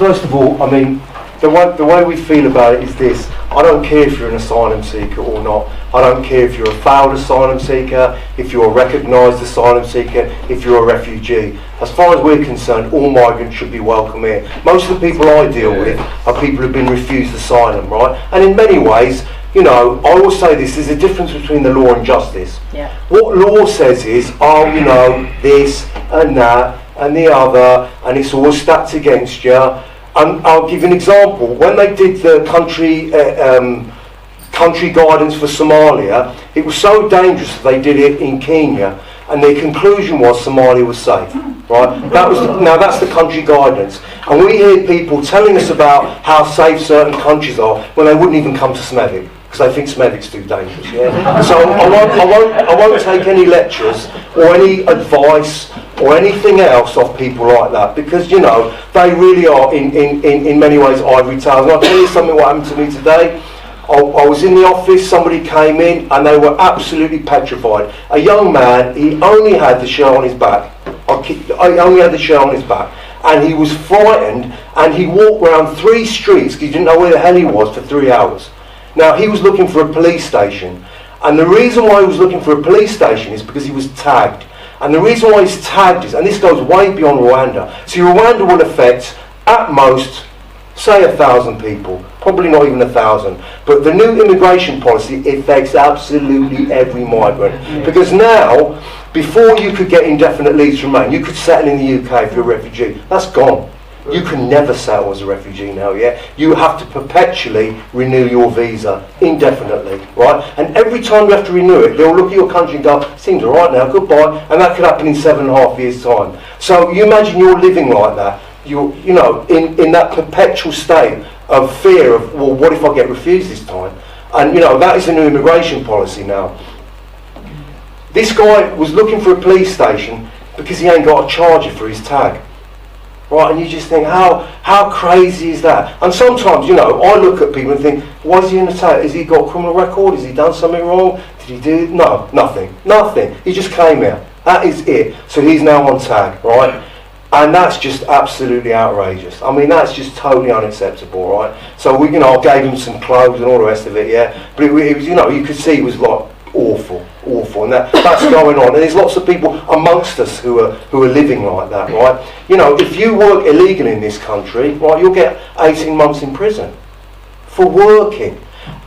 first of all, I mean, the way we feel about it is this. I don't care if you're an asylum seeker or not. I don't care if you're a failed asylum seeker, if you're a recognised asylum seeker, if you're a refugee. As far as we're concerned, all migrants should be welcome here. Most of the people I deal with are people who've been refused asylum, right? And in many ways, you know, I always say this, there's a difference between the law and justice. Yeah. What law says is, oh, you know, this and that and the other, and it's all stacked against you. And I'll give you an example. When they did the country guidance for Somalia, it was so dangerous that they did it in Kenya, and their conclusion was Somalia was safe. Right? Now that's the country guidance, and we hear people telling us about how safe certain countries are when they wouldn't even come to Smethwick because they think Smethwick's too dangerous. Yeah? So I won't take any lectures or any advice or anything else off people like that, because you know they really are in many ways ivory towers. And I'll tell you something what happened to me today. I was in the office, somebody came in and they were absolutely petrified. A young man, he only had the shirt on his back. I only had the shirt on his back, and he was frightened, and he walked around 3 streets because he didn't know where the hell he was for 3 hours. Now he was looking for a police station, and the reason why he was looking for a police station is because he was tagged. And the reason why he's tagged is, and this goes way beyond Rwanda. See, Rwanda will affect, at most, say 1,000 people, probably not even 1,000. But the new immigration policy affects absolutely every migrant. Because now, before you could get indefinite leave to remain, you could settle in the UK if you're a refugee. That's gone. You can never settle as a refugee now, yeah? You have to perpetually renew your visa indefinitely, right? And every time you have to renew it, they'll look at your country and go, seems all right now, goodbye. And that could happen in 7.5 years' time. So you imagine you're living like that. You know, in that perpetual state of fear of, well, what if I get refused this time? And, you know, that is a new immigration policy now. This guy was looking for a police station because he ain't got a charger for his tag. Right, and you just think, how crazy is that? And sometimes, you know, I look at people and think, why is he in the tag? Has he got a criminal record? Has he done something wrong? Did he do? No, nothing. He just came here. That is it. So he's now on tag, right? And that's just absolutely outrageous. I mean, that's just totally unacceptable, right? So we, you know, I gave him some clothes and all the rest of it, yeah. But it was, you know, you could see it was like awful, and that's going on. And there's lots of people amongst us who are living like that, right? You know, if you work illegally in this country, right, you'll get 18 months in prison for working.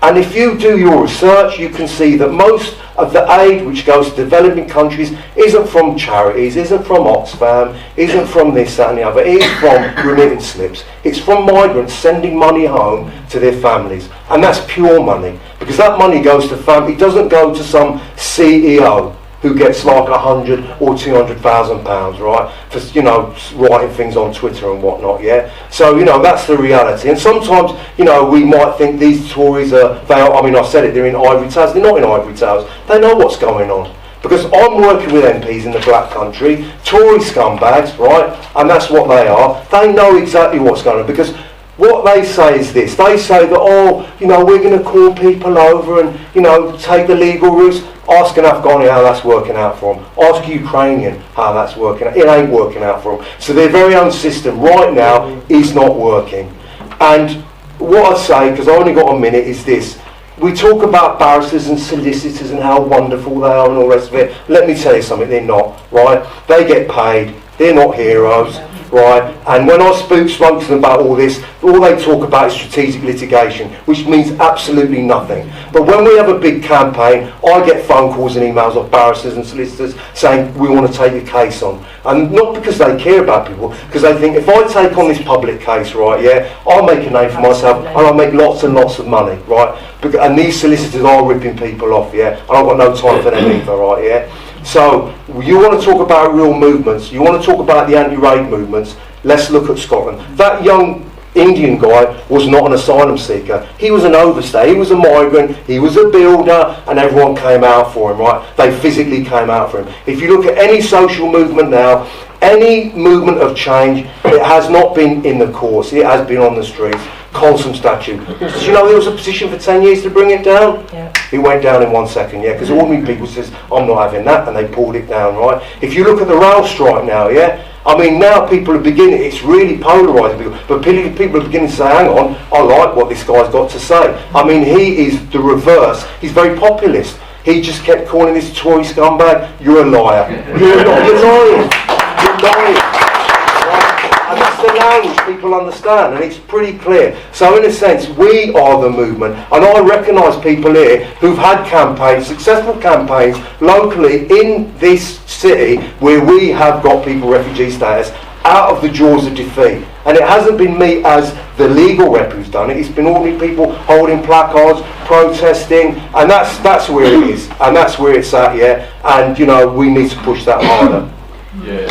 And if you do your research, you can see that most of the aid which goes to developing countries isn't from charities, isn't from Oxfam, isn't from this, that and the other. It is from remittance slips. It's from migrants sending money home to their families. And that's pure money. Because that money goes to family. It doesn't go to some CEO who gets like 100 or 200,000 pounds, right, for, you know, writing things on Twitter and whatnot, yeah. So, you know, that's the reality. And sometimes, you know, we might think these Tories are, I mean, I said it, they're in ivory towers. They're not in ivory towers. They know what's going on. Because I'm working with MPs in the black country, Tory scumbags, right, and that's what they are. They know exactly what's going on, because what they say is this. They say that, oh, you know, we're going to call people over and, you know, take the legal routes. Ask an Afghani how that's working out for them. Ask a Ukrainian how that's working out. It ain't working out for them. So their very own system right now is not working. And what I say, because I only got a minute, is this. We talk about barristers and solicitors and how wonderful they are and all the rest of it. Let me tell you something, they're not, right? They get paid. They're not heroes, right? And when I spoke to them about all this, all they talk about is strategic litigation, which means absolutely nothing. But when we have a big campaign, I get phone calls and emails of barristers and solicitors saying, we want to take your case on. And not because they care about people, because they think, if I take on this public case, right, yeah, I'll make a name for myself and I'll make lots and lots of money, right? And these solicitors are ripping people off, yeah? And I've got no time for them either, right, yeah? So, you want to talk about real movements, you want to talk about the anti-rape movements, let's look at Scotland. That young Indian guy was not an asylum seeker. He was an overstay, he was a migrant, he was a builder, and everyone came out for him, right? They physically came out for him. If you look at any social movement now, any movement of change, it has not been in the courts, it has been on the streets. Colson statue. Did you know there was a petition for 10 years to bring it down? Yeah. It went down in 1 second, yeah, because ordinary people says, I'm not having that, and they pulled it down, right? If you look at the rail strike now, yeah, I mean, now people are beginning, it's really polarising people, but people are beginning to say, hang on, I like what this guy's got to say. I mean, he is the reverse. He's very populist. He just kept calling this Tory scumbag, you're a liar. You're lying. You're lying. Right? And that's the language people understand, and it's pretty clear. So in a sense, we are the movement, and I recognise people here who've had campaigns, successful campaigns, locally in this city where we have got people refugee status out of the jaws of defeat. And it hasn't been me as the legal rep who's done it, it's been ordinary people holding placards, protesting, and that's where it is, and that's where it's at, yeah, and you know, we need to push that harder. Yeah,